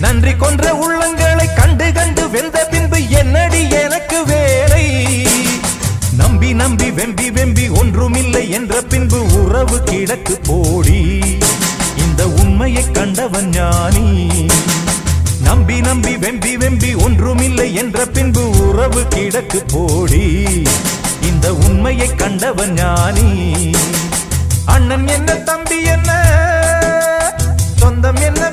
நன்றி கொன்ற உள்ளங்களை கண்டு கண்டு வெந்த பின்பு என்னடி எனக்கு வேலை? நம்பி நம்பி வெம்பி வெம்பி ஒன்றுமில்லை என்ற பின்பு உறவு கிடக்கு போடி. இந்த உண்மையை கண்டவன் ஞானி. நம்பி நம்பி வெம்பி வெம்பி ஒன்றுமில்லை என்ற பின்பு உறவு கிடக்கு போடி. இந்த உண்மையை கண்டவன் ஞானி. அண்ணன் என்ன, தம்பி என்ன, சொந்தம் என்ன,